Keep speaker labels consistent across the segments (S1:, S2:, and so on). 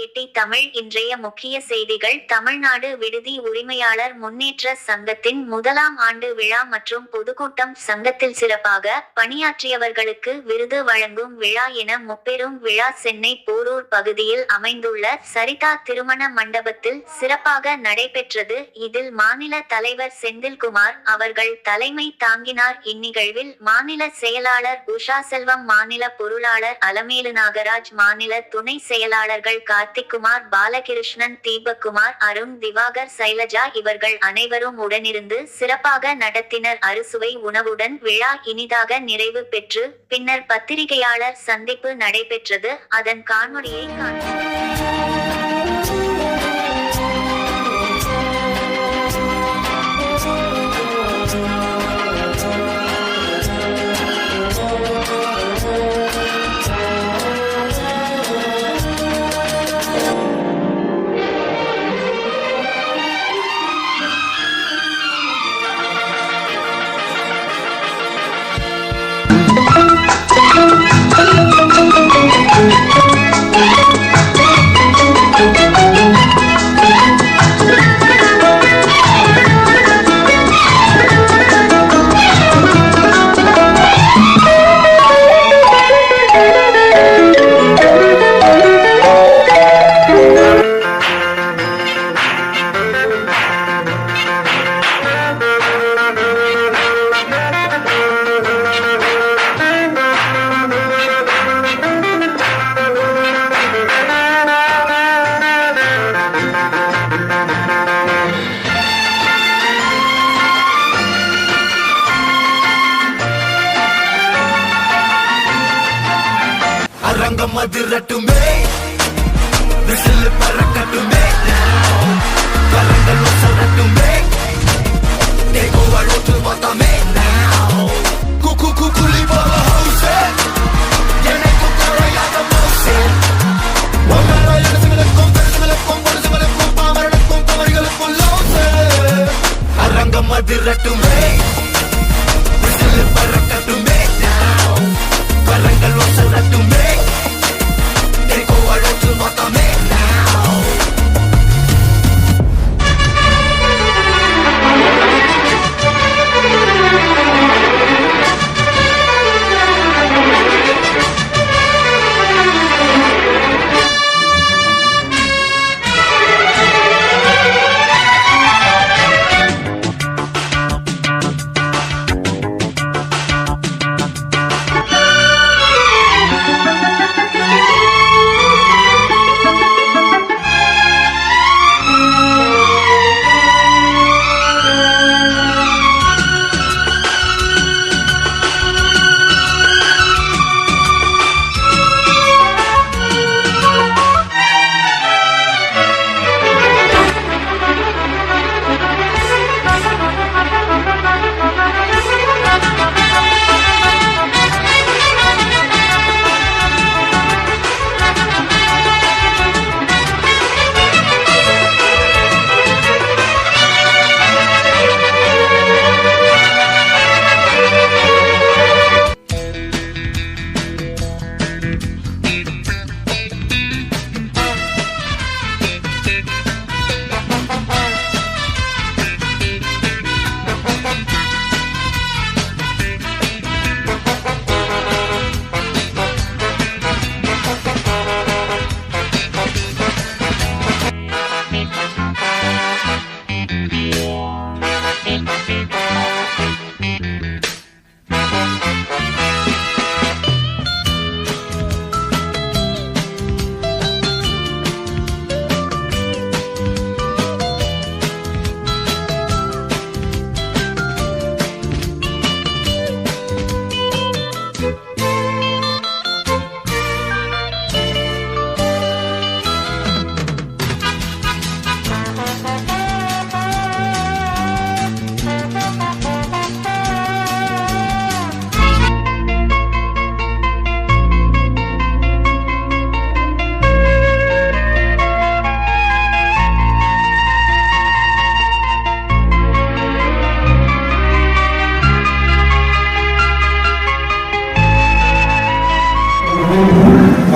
S1: பேட்டி தமிழ் இன்றைய முக்கிய செய்திகள். தமிழ்நாடு விடுதி உரிமையாளர் முன்னேற்ற சங்கத்தின் முதலாம் ஆண்டு விழா மற்றும் பொதுக்கூட்டம். சங்கத்தில் சிறப்பாக பணியாற்றியவர்களுக்கு விருது வழங்கும் விழா என முப்பெரும் விழா சென்னை போரூர் பகுதியில் அமைந்துள்ள சரிதா திருமண மண்டபத்தில் சிறப்பாக நடைபெற்றது. இதில் மாநில தலைவர் செந்தில்குமார் அவர்கள் தலைமை தாங்கினார். இந்நிகழ்வில் மாநில செயலாளர் உஷா செல்வம், மாநில பொருளாளர் அலமேலு நாகராஜ், மாநில துணை செயலாளர்கள் கார்த்திக்குமார், பாலகிருஷ்ணன், தீபக்குமார், அருண், திவாகர், சைலஜா இவர்கள் அனைவரும் உடனிருந்து சிறப்பாக நடத்தினர். அறுசுவை உணவுடன் விழா இனிதாக நிறைவு பெற்று பின்னர் பத்திரிகையாளர் சந்திப்பு நடைபெற்றது. அதன் காணொளியை காண்போம்.
S2: அரங்கம் அதிரட்டுமே, விசில் பறக்கட்டுமே, கரங்கள் வசரட்டுமே, தேகோவளோட்டு மொத்தமே குக்கு குக்குலி போல ஹவுசே, எனக்கு குறையாத மோசே, ஒன்றரை இடசுகளுக்கும் பெருசுகளுக்கும் பொருசுகளுக்கும் பாமரனுக்கும் தவறிகளுக்கும் லோசே. அரங்கம் அதிரட்டுமே, விசில் பறக்கட்டுமே, கரங்கள் வசரட்டுமே,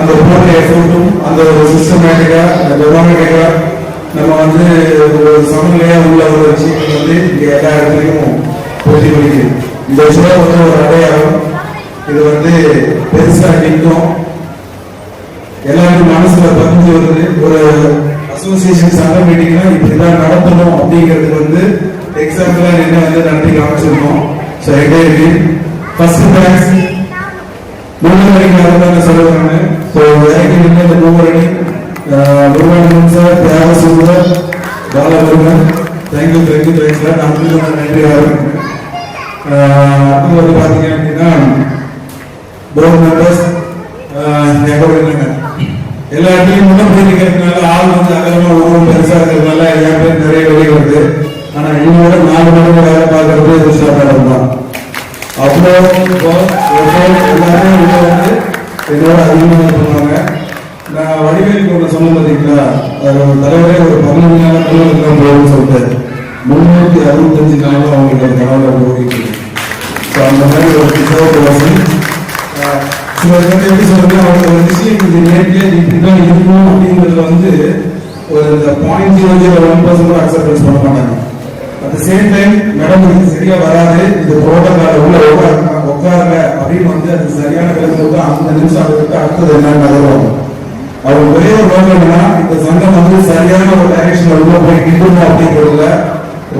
S3: அந்த புலமையை சொல்லும் அந்த ஒரு சிஸ்டமேட்டிக்கா டெமோக்ராட்டிக்கா நம்ம வந்து ஒரு சமநிலையா உள்ள ஒரு விஷயங்கள் வந்து இங்க எல்லா இடத்துலையும் பிரதிபலிக்குது. இந்த விஷயம் வந்து ஒரு அடையாளம். இது வந்து பெருசா நிற்கும், எல்லாருக்கும் மனசுல பதிஞ்சு வருது. ஒரு அசோசியேஷன் சங்க மீட்டிங்னா இப்படிதான் நடத்தணும் அப்படிங்கிறதுக்கு வந்து எக்ஸாம்பிளா என்ன வந்து நடத்தி காமிச்சிருக்கோம். ஸோ எங்கே ஃபர்ஸ்ட் தேங்க்ஸ் மூணு வரைக்கும் அதை சொல்லுவாங்க. ஸோ இறக்கி நின்று இந்த மூவரணி முருகன் சார், தியாக Sundar, Balamurugan, thank you thank you thanks sir. நான் நன்றி ஆரம்பிக்கிறேன். அது வந்து பார்த்தீங்க அப்படின்னா போர்டு மெம்பர்ஸ் எல்லா இடத்துலையும் முன்ன போயிருக்கிறதுனால ஆள் வந்து அகலமா உருவம் பெருசா இருக்கிறதுனால என் பேர் நிறைய வெளியே வருது. ஆனா இன்னொரு 4 மணிக்கு வேலை பார்க்கறது விஷயம் தான். அவ்வளோ எல்லாமே உள்ள வந்து என்னோட அதிகமாக பண்ணுவாங்க. நான் வடிவேலுக்கு ஒன்று சொன்ன பார்த்தீங்களா, தலைவரே ஒரு 12 நாள் கல்லூரிக்கெல்லாம் போகுதுன்னு சொல்லிட்டு 365 நாளும் அவங்களுக்கு அந்த கனவுல போகிட்டு. ஸோ அந்த மாதிரி ஒரு எப்படி சொல்றது, அவங்க ஒரு விஷயம் இது நேரடியே இப்படிதான் இருக்கணும் அப்படிங்கிறதுல வந்து ஒரு இந்த 0.001% அக்செப்டன்ஸ் பண்ண மாட்டாங்க. At the same time madam இது சரியா வராது, இது புரோட்டோகால் உள்ள உட்காருங்க அப்படின்னு வந்து அது சரியான விளக்கு அந்த நிமிஷம் அதை விட்டு அடுத்தது என்னன்னு நகருவாங்க. அவங்க ஒரே ஒரு நோக்கம்னா இந்த சங்கம் வந்து சரியான ஒரு டைரக்ஷன்ல உள்ள போய் நிற்கணும் அப்படிங்கிறதுல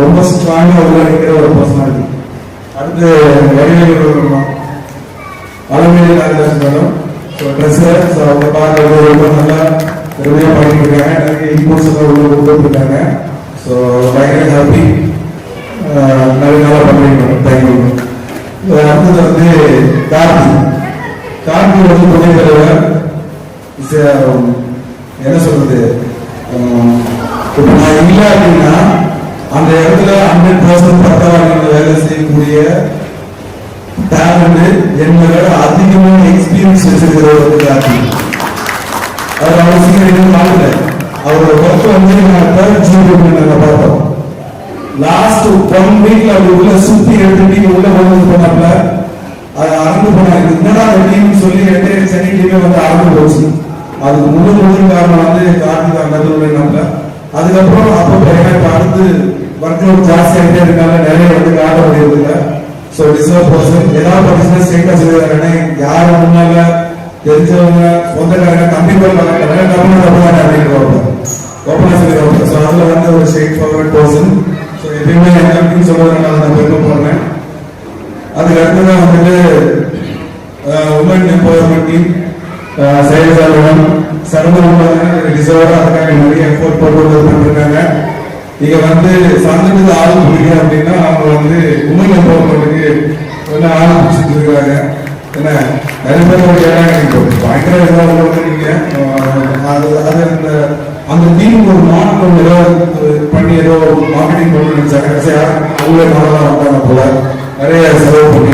S3: ரொம்ப ஸ்ட்ராங்கா உள்ள நிற்கிற ஒரு பர்சனாலிட்டி. அடுத்து வடிவேலு அலமேலு ராஜதாஸ் மேடம், ட்ரெஸ்ஸர், அவங்க பார்க்கறது ரொம்ப நல்லா பெருமையாக பண்ணிட்டு இருக்காங்க. நிறைய இன்புட்ஸ் எல்லாம் உள்ள கொடுத்துருக்காங்க. ஸோ பயங்கர ஹாப்பி, நல்லா பண்ணுறீங்க மேடம், தேங்க்யூ. அடுத்தது வந்து கார்த்தி வந்து துணைத் தலைவர். என்ன சொல்றது, இப்போ நான் இல்லை அப்படின்னா அந்த இடத்துல 100% பத்தாவாளிகள் வேலை செய்யக்கூடிய டேலண்ட் என்னோட அதிகமான எக்ஸ்பீரியன்ஸ் வச்சிருக்கிற ஒரு கார்த்தி. அவர் அவ்வளவு சீக்கிரம் பார்க்கல. அவரோட ஒர்க் வந்து நாங்கள் பார்த்தோம். லாஸ்ட் 1 வீக்ல அப்படி உள்ள சுத்தி எடுத்து உள்ள வந்து போனாப்ல, அது அறந்து போனாங்க. என்னடா வெட்டின்னு சொல்லி 2 சனிக்கிழமை வந்து அறந்து போச்சு. அதுக்கு முதல் காரணம் வந்து கார்த்திகா நடுவுல. அதுக்கப்புறம் அப்போ எனக்கு அடுத்து ஒர்க் அவுட் ஜாஸ்தியாகிட்டே இருக்காங்க, நிறைய வந்து காட்ட முடியறது இல்லை. ஸோ டிசர்வ் பர்சன் ஏதாவது பிசினஸ் ஸ்டேட்டா செய்வாங்க. யாரு முன்னால தெரிஞ்சவங்க சொந்தக்காரங்க கம்பி போடுவாங்க அப்படின்னு ஓப்பனா சொல்லிடுவாங்க. ஸோ அதுல வந்து ஒரு ஸ்ட்ரெயிட் ஃபார்வர்ட் பர்சன். ஸோ எப்பயுமே அப்படின்னு சொல்றதுனால நான் பெருமை போடுறேன். அதுக்கு அடுத்ததான் வந்துட்டு உமன் எம்பவர்மெண்ட் டீம் செயல்சாளர்கள் சடங்கு டிசர்வ் அதுக்காக நிறைய எஃபோர்ட் போட்டு பண்ணிருக்காங்க. நீங்க வந்து சங்கத்துக்கு ஆள் பிடிக்க அப்படின்னா அவங்க வந்து உமன் எம்பவர்மெண்ட்டுக்கு கொஞ்சம் ஆள் பிடிச்சிட்டு இருக்காங்க. என்ன நிறைய பேர் கேட்டாங்க, பயங்கர நீங்க அது அந்த டீம் ஒரு மாநிலம் ஏதோ பண்ணி ஏதோ மார்க்கெட்டிங் பண்ணி நினைச்சாங்க. அவங்களே மாடலாம் வந்தாங்க போல, நிறைய செலவு பண்ணி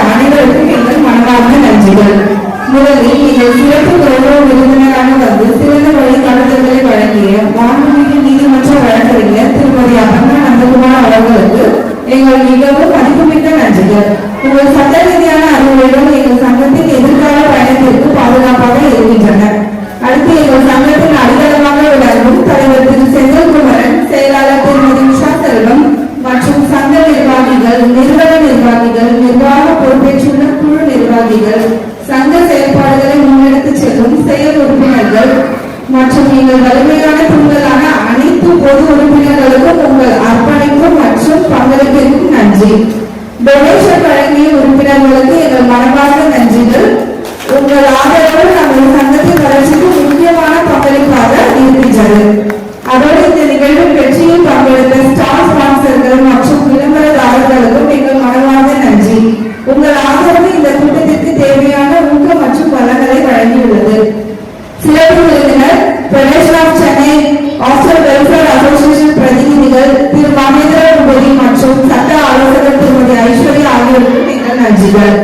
S4: அனைவருக்கும் எங்கள் மனமார்ந்த நன்றிகள். முதலில் நீங்கள் சிறப்பு கௌரவ விருந்தினராக வந்து சிறந்த வழிகாட்டுதல்களை வழங்கிய மாண்புமிகு நீதிமன்ற வழக்கறிஞர் திருமதி அபர்ணா நந்தகுமார் அவர்களுக்கு எங்கள் மிகவும் மதிப்புமிக்க நன்றிகள். உங்கள் சட்ட ரீதியான அறிவுரைகள் எங்கள் சங்கத்தின் எதிர்கால பயணத்திற்கு பாதுகாப்பாக இருக்கின்றன. அடுத்து எங்கள் சங்கத்தின் அடித்தளமாக விளங்கும் தலைவர் திரு செந்தில்குமரன், செயலாளர் திருமதி உஷா செல்வம் மற்றும் சங்க நிர்வாகிகள், நிறுவன நிர்வாகிகள், நிர்வாக பொறுப்பேற்றுள்ள குழு நிர்வாகிகள், சங்க செயல்பாடுகளை முன்னெடுத்து செல்லும் செயல் உறுப்பினர்கள் மற்றும் எங்கள் வலிமையான தூண்களான அனைத்து பொது உறுப்பினர்களுக்கும் உங்கள் அர்ப்பணிப்பு மற்றும் பங்களிப்பிற்கும் நன்றி. டொனேஷன் வழங்கிய உறுப்பினர்களுக்கு எங்கள் மனமார்ந்த நன்றிகள். உங்கள் ஆதரவு நமது சங்கத்தின் வளர்ச்சிக்கு முக்கியமான பங்களிப்பாக இருக்கின்றது. அதோடு இந்த நிகழ்வின் வெற்றியில் பங்கெடுத்த ஸ்டார் ஸ்பான்சர்கள் மற்றும் விளம்பரதாரர்களுக்கும் எங்கள் மனமார்ந்த நன்றி. உங்கள் ஆதரவு இந்த கூட்டத்திற்கு தேவையான ஊக்கம் மற்றும் வளங்களை வழங்கியுள்ளது. சிறப்பு விருந்தினர் federation of Chennai aster welfare association பிரதிநிதிகள் திரு மகேந்திர கும்பரி மற்றும் சட்ட ஆலோசகர் திருமதி ஐஸ்வர்யா ஆகியோருக்கும் எங்கள் நன்றிகள்.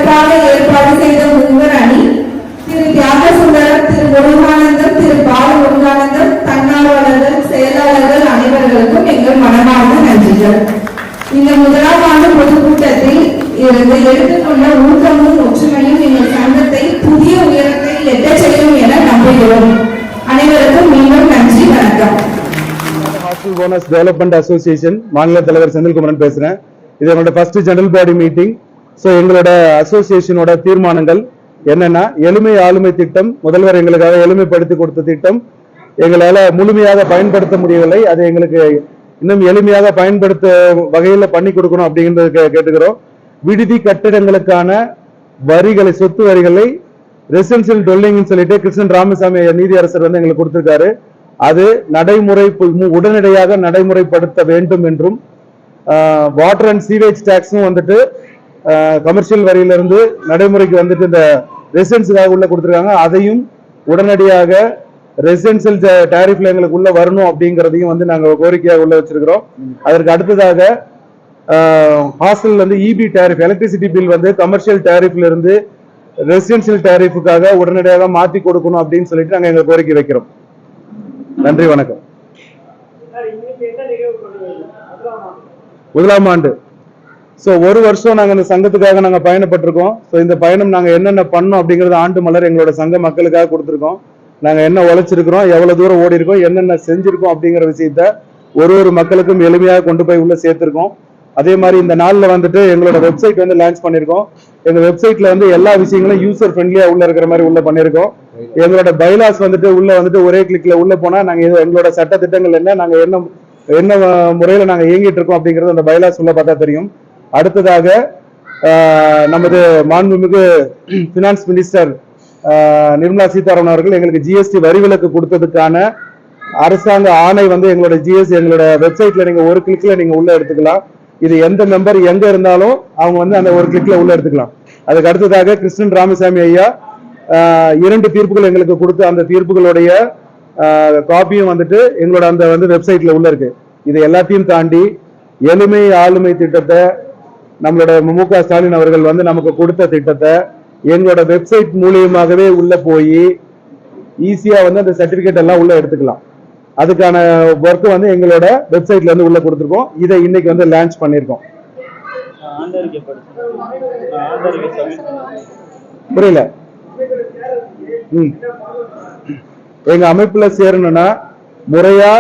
S4: சிறப்பாக ஏற்பாடு செய்த மூவர் அணி திரு தியாகசுந்தரம், திரு முருகானந்தம், திரு பால முருகானந்தம், தன்னார்வலர்கள், செயலாளர்கள் அனைவர்களுக்கும் எங்கள் மனமார்ந்த நன்றிகள். இந்த முதலாம் ஆண்டு பொதுக்கூட்டத்தில் இருந்து எடுத்துக்கொண்ட ஊக்கமும் ஒற்றுமையும் எங்கள் சங்கத்தை புதிய உயரத்தை எட்டச் செய்யும் என நம்புகிறோம். அனைவருக்கும் மீண்டும் நன்றி, வணக்கம்.
S3: ஹாஸ்டல் ஓனர்ஸ் டெவலப்மெண்ட் அசோசியேஷன் மாநில தலைவர் செந்தில்குமரன் பேசுறேன். இது என்னோட first general body meeting. So எங்களோட அசோசியேஷனோட தீர்மானங்கள் என்னன்னா, எளிமை ஆளுமை திட்டம் முதல்வர் எங்களுக்காக எளிமைப்படுத்தி கொடுத்த திட்டம் எங்களால முழுமையாக பயன்படுத்த முடியவில்லை. அது எங்களுக்கு இன்னும் எளிமையாக பயன்படுத்த வகையில் பண்ணி கொடுக்கணும் அப்படிங்கிறது கேட்டுக்கிறோம். விடுதி கட்டிடங்களுக்கான வரிகளை, சொத்து வரிகளை ரெசிடென்சியல் டொல்லிங்னு சொல்லிட்டு கிருஷ்ணன் ராமசாமி நீதியரசர் வந்து எங்களுக்கு கொடுத்திருக்காரு. அது உடனடியாக நடைமுறைப்படுத்த வேண்டும் என்றும், வாட்டர் அண்ட் சீவேஜ் டாக்ஸும் வந்துட்டு கமர்ஷியல் வரியிலிருந்து நடைமுறைக்கு வந்துட்டு இந்த ரெசிடென்ஸுக்காக உள்ள கொடுத்திருக்காங்க. அதையும் உடனடியாக ரெசிடென்சியல் டாரிஃப்ல எங்களுக்கு உள்ள வரணும் அப்படிங்கிறதையும் வந்து நாங்க கோரிக்கையாக உள்ள வச்சிருக்கிறோம். அதற்கு அடுத்ததாக ஹாஸ்டல் வந்து இபி டாரிஃப், எலக்ட்ரிசிட்டி பில் வந்து கமர்ஷியல் டாரிஃப்ல இருந்து ரெசிடென்சியல் டாரிஃபுக்காக உடனடியாக மாத்தி கொடுக்கணும் அப்படின்னு சொல்லிட்டு நாங்க எங்க கோரிக்கை வைக்கிறோம். நன்றி, வணக்கம். முதலாம் ஆண்டு ஸோ ஒரு வருஷம் நாங்கள் இந்த சங்கத்துக்காக நாங்கள் பயணப்பட்டிருக்கோம். ஸோ இந்த பயணம் நாங்கள் என்னென்ன பண்ணோம் அப்படிங்கிறது ஆண்டு மலர் எங்களோட சங்க மக்களுக்காக கொடுத்துருக்கோம். நாங்கள் என்ன உழைச்சிருக்கிறோம், எவ்வளோ தூரம் ஓடி இருக்கோம், என்னென்ன செஞ்சிருக்கோம் அப்படிங்கிற விஷயத்த ஒரு மக்களுக்கும் எளிமையாக கொண்டு போய் உள்ள சேர்த்திருக்கோம். அதே மாதிரி இந்த நாளில் வந்துட்டு எங்களோட வெப்சைட் வந்து லான்ச் பண்ணியிருக்கோம். எங்கள் வெப்சைட்ல வந்து எல்லா விஷயங்களும் யூசர் ஃப்ரெண்ட்லியா உள்ள இருக்கிற மாதிரி உள்ள பண்ணியிருக்கோம். எங்களோட பைலாஸ் வந்துட்டு உள்ள வந்துட்டு ஒரே கிளிக்ல உள்ள போனா நாங்கள் எங்களோட சட்ட திட்டங்கள் என்ன, நாங்கள் என்ன முறையில் நாங்கள் இயங்கிட்டு இருக்கோம் அப்படிங்கிறது அந்த பைலாஸ் உள்ள பார்த்தா தெரியும். அடுத்ததாக நமது மாண்புமிகு பினான்ஸ் மினிஸ்டர் நிர்மலா சீதாராமன் அவர்கள் எங்களுக்கு ஜிஎஸ்டி வரி விலக்கு கொடுத்ததுக்கான அரசாங்க ஆணை வந்து எங்களோட ஜிஎஸ்டி எங்களோட வெப்சைட்ல நீங்க ஒரு கிளிக்ல நீங்க உள்ள எடுத்துக்கலாம். இது எந்த மெம்பர் எங்க இருந்தாலும் அவங்க வந்து அந்த ஒரு கிளிக்ல உள்ள எடுத்துக்கலாம். அதுக்கு அடுத்ததாக கிருஷ்ணன் ராமசாமி ஐயா 2 தீர்ப்புகள் எங்களுக்கு கொடுத்து அந்த தீர்ப்புகளுடைய காப்பியும் வந்துட்டு எங்களோட அந்த வந்து வெப்சைட்ல உள்ள இருக்கு. இது எல்லாத்தையும் தாண்டி எளிமை ஆளுமை திட்டத்தை நம்மளோட மு.க. ஸ்டாலின் அவர்கள் வந்து நமக்கு கொடுத்த திட்டத்தை எங்களோட வெப்சைட் மூலியமாகவே உள்ள போய் ஈஸியா வந்து அந்த சர்டிபிகேட் எல்லாம் உள்ள எடுத்துக்கலாம். அதுக்கான ஒர்க் வந்து எங்களோட வெப்சைட்ல இருந்து உள்ள கொடுத்துருக்கோம். இதை இன்னைக்கு வந்து லான்ச் பண்ணிருக்கோம். புரியல? எங்க அமைப்புல சேரணும்னா முறையா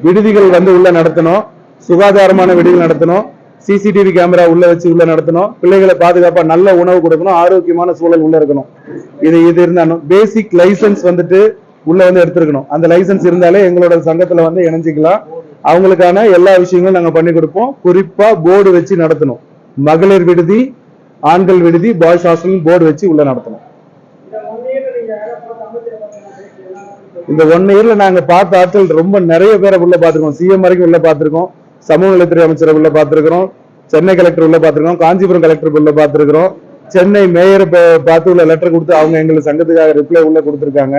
S3: விடுதிகள் வந்து உள்ள நடத்தணும், சுகாதாரமான விடுதிகள் நடத்தணும், சிசிடிவி கேமரா உள்ள வச்சு உள்ள நடத்தணும், பிள்ளைகளை பாதுகாப்பா நல்ல உணவு கொடுக்கணும், ஆரோக்கியமான சூழல் உள்ள இருக்கணும். இது இருந்தாலும் பேசிக் லைசன்ஸ் வந்துட்டு உள்ள வந்து எடுத்திருக்கணும். அந்த லைசன்ஸ் இருந்தாலே எங்களோட சங்கத்துல வந்து இணைஞ்சிக்கலாம். அவங்களுக்கான எல்லா விஷயங்களும் நாங்க பண்ணி கொடுப்போம். குறிப்பா போர்டு வச்சு நடத்தணும். மகளிர் விடுதி, ஆண்கள் விடுதி, பாய்ஸ் ஹாஸ்டல் போர்டு வச்சு உள்ள நடத்தணும். இந்த 1 இயர்ல நாங்க பார்த்த ஆட்கள் ரொம்ப நிறைய பேரை உள்ள பார்த்திருக்கோம். சிஎம் வரைக்கும் உள்ள பார்த்திருக்கோம், சமூக நலத்துறை அமைச்சரை உள்ள பார்த்திருக்கிறோம், சென்னை கலெக்டர் உள்ள பார்த்திருக்கோம், காஞ்சிபுரம் கலெக்டர் உள்ள பார்த்திருக்கிறோம், சென்னை மேயர் பார்த்து உள்ள லெட்டர் கொடுத்து அவங்க எங்களுக்கு சங்கத்துக்காக ரிப்ளை உள்ள கொடுத்திருக்காங்க,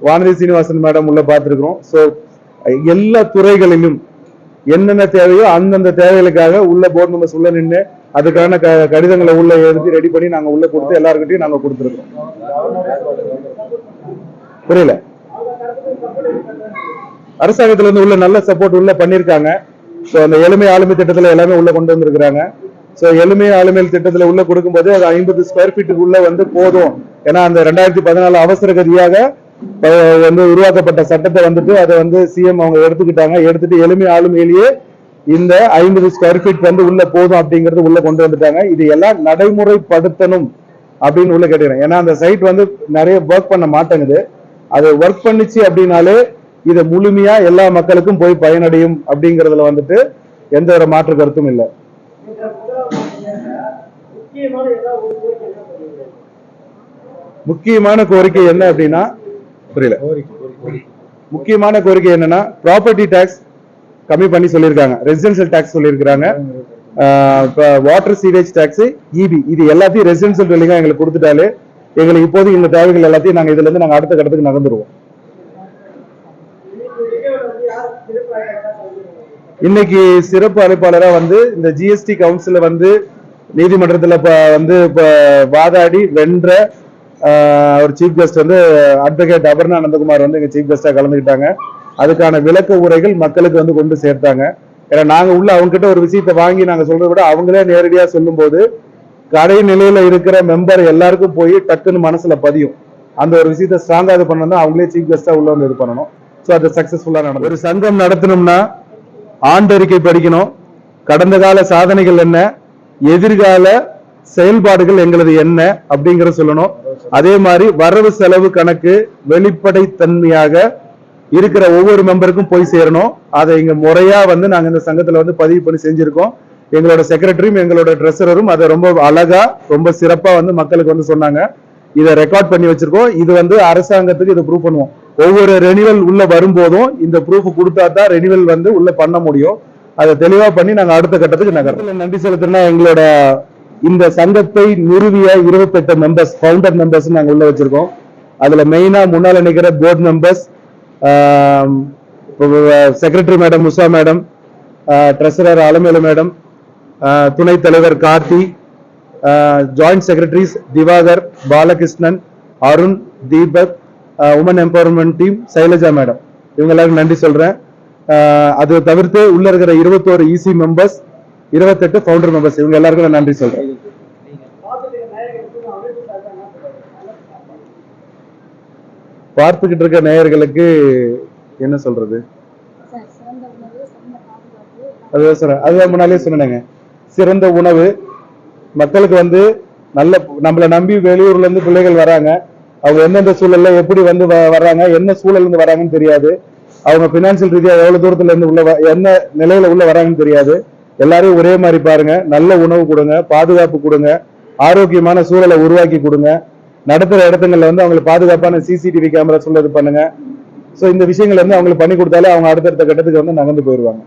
S3: வானதி சீனிவாசன் மேடம் உள்ள பார்த்திருக்கிறோம். ஸோ எல்லா துறைகளிலும் என்னென்ன தேவையோ அந்தந்த தேவைகளுக்காக உள்ள போர்டு மெம்பர்ஸ் உள்ள நின்று அதுக்கான கடிதங்களை உள்ள எழுதி ரெடி பண்ணி நாங்க உள்ள கொடுத்து எல்லாருக்கிட்டையும் நாங்க கொடுத்துருக்கோம். புரியல? அரசாங்கத்துல இருந்து உள்ள நல்ல சப்போர்ட் உள்ள பண்ணிருக்காங்க. ஸோ அந்த எளிமை ஆளுமை திட்டத்துல எல்லாமே உள்ள கொண்டு வந்திருக்கிறாங்க. ஸோ எளிமை ஆளுமை திட்டத்துல உள்ள கொடுக்கும்போது அது 50 ஸ்கொயர் ஃபீட்டுக்குள்ள வந்து போதும். ஏன்னா அந்த 2014 அவசர கதியாக வந்து உருவாக்கப்பட்ட சட்டத்தை வந்துட்டு அதை வந்து சிஎம் அவங்க எடுத்துக்கிட்டாங்க. எடுத்துட்டு எளிமை ஆளுமையிலேயே இந்த 50 ஸ்கொயர் ஃபீட் வந்து உள்ள போதும் அப்படிங்கறது உள்ள கொண்டு வந்துட்டாங்க. இது எல்லாம் நடைமுறைப்படுத்தணும் அப்படின்னு உள்ள கேட்டுக்கிறேன். ஏன்னா அந்த சைட் வந்து நிறைய ஒர்க் பண்ண மாட்டேங்குது. அது ஒர்க் பண்ணிச்சு அப்படின்னாலே இதை முழுமையா எல்லா மக்களுக்கும் போய் பயனடையும் அப்படிங்கறதுல வந்துட்டு எந்த ஒரு மாற்று கருத்தும் இல்லை. முக்கியமான கோரிக்கை என்ன அப்படின்னா, புரியல, முக்கியமான கோரிக்கை என்னன்னா ப்ராப்பர்ட்டி டாக்ஸ் கம்மி பண்ணி சொல்லியிருக்காங்க, ரெசிடென்சியல் டாக்ஸ் சொல்லியிருக்காங்க, வாட்டர் சீவேஜ் டாக்ஸ், இபி, இது எல்லாத்தையும் ரெசிடென்சியல் பில்டிங்கா எங்களுக்கு கொடுத்துட்டாலே எங்களுக்கு இப்போது இந்த தேவைகள் எல்லாத்தையும் நாங்க இதுல இருந்து நாங்க அடுத்த கட்டத்துக்கு நகர்ந்துருவோம். இன்னைக்கு சிறப்பு அழைப்பாளரா வந்து இந்த ஜிஎஸ்டி கவுன்சில வந்து நீதிமன்றத்தில் இப்ப வாதாடி வென்ற ஒரு சீஃப் கெஸ்ட் வந்து அட்வொகேட் அபர்ணா நந்தகுமார் வந்து எங்க சீஃப் கெஸ்டா கலந்துக்கிட்டாங்க. அதுக்கான விளக்க உரைகள் மக்களுக்கு வந்து கொண்டு சேர்த்தாங்க. ஏன்னா நாங்க உள்ள அவங்க கிட்ட ஒரு விஷயத்தை வாங்கி நாங்க சொல்றதை விட அவங்களே நேரடியா சொல்லும் போது கடை நிலையில இருக்கிற மெம்பர் எல்லாருக்கும் போய் டக்குன்னு மனசுல பதியும். அந்த ஒரு விஷயத்தை ஸ்ட்ராங்கா இது பண்ணணும், அவங்களே சீஃப் கெஸ்டா உள்ள வந்து இது பண்ணணும். ஸோ அது சக்சஸ்ஃபுல்லா நடக்கும். ஒரு சங்கம் நடத்தணும்னா ஆண்டறிக்கை படிக்கணும், கடந்த கால சாதனைகள் என்ன, எதிர்கால செயல்பாடுகள் எங்களது என்ன அப்படிங்கறத சொல்லணும். அதே மாதிரி வரவு செலவு கணக்கு வெளிப்படைத்தன்மையாக இருக்கிற ஒவ்வொரு மெம்பருக்கும் போய் சேரணும். அதை இங்க முறையா வந்து நாங்க இந்த சங்கத்துல வந்து பதிவு பண்ணி செஞ்சிருக்கோம். எங்களோட செக்ரட்டரியும் எங்களோட ட்ரெஸரரும் அதை ரொம்ப அழகா ரொம்ப சிறப்பா வந்து மக்களுக்கு வந்து சொன்னாங்க. இதை ரெக்கார்ட் பண்ணி வச்சிருக்கோம். இது வந்து அரசாங்கத்துக்கு இதை ப்ரூவ் பண்ணுவோம். ஒவ்வொரு ரெனிவல் உள்ள வரும்போதும் இந்த ப்ரூஃப் கொடுத்தா தான் ரெனிவல் வந்து உள்ள பண்ண முடியும். அதை தெளிவா பண்ணி நாங்க அடுத்த கட்டத்துக்கு நகர்றோம். நன்றி செலுத்தினா எங்களோட இந்த சங்கத்தை நிறுவிய 28 மெம்பர்ஸ், ஃபவுண்டர் மெம்பர்ஸ் நாங்க உள்ள வச்சிருக்கோம். அதுல மெயினா முன்னால நிக்கிற board members, secretary madam Usha madam, treasurer Alamelu madam, துணைத் தலைவர் Karthi, joint secretaries Diwakar, Balakrishnan, Arun, Deepak, women empowerment team Shailaja madam, இவங்க எல்லாருக்கும் நன்றி சொல்றேன். அது தவிர்த்து உள்ள இருக்கிற 21 இசி மெம்பர்ஸ், 28 ஃபவுண்டர் மெம்பர்ஸ், இவங்க எல்லாருக்கும் நான் நன்றி சொல்றேன். பார்த்துக்கிட்டு இருக்க நேயர்களுக்கு என்ன சொல்றது, அதுதான் முன்னாலே சொன்னேங்க. சிறந்த உணவு, மக்களுக்கு வந்து நல்ல நம்மளை நம்பி வெளியூர்ல இருந்து பிள்ளைகள் வராங்க. அவங்க எந்தெந்த சூழல்ல எப்படி வந்து வர்றாங்க, என்ன சூழல் இருந்து வராங்கன்னு தெரியாது. அவங்க பினான்சியல் ரீதியா எவ்வளவு தூரத்துல இருந்து உள்ள என்ன நிலையில உள்ள வராங்கன்னு தெரியாது. எல்லாரையும் ஒரே மாதிரி பாருங்க, நல்ல உணவு கொடுங்க, பாதுகாப்பு கொடுங்க, ஆரோக்கியமான சூழலை உருவாக்கி கொடுங்க. நடத்துற இடத்துங்கள்ல வந்து அவங்களுக்கு பாதுகாப்பான சிசிடிவி கேமரா சொல்றது பண்ணுங்க. ஸோ இந்த விஷயங்கள் வந்து அவங்களுக்கு பண்ணி கொடுத்தாலே அவங்க அடுத்தடுத்த கட்டத்துக்கு வந்து நகர்ந்து போயிடுவாங்க.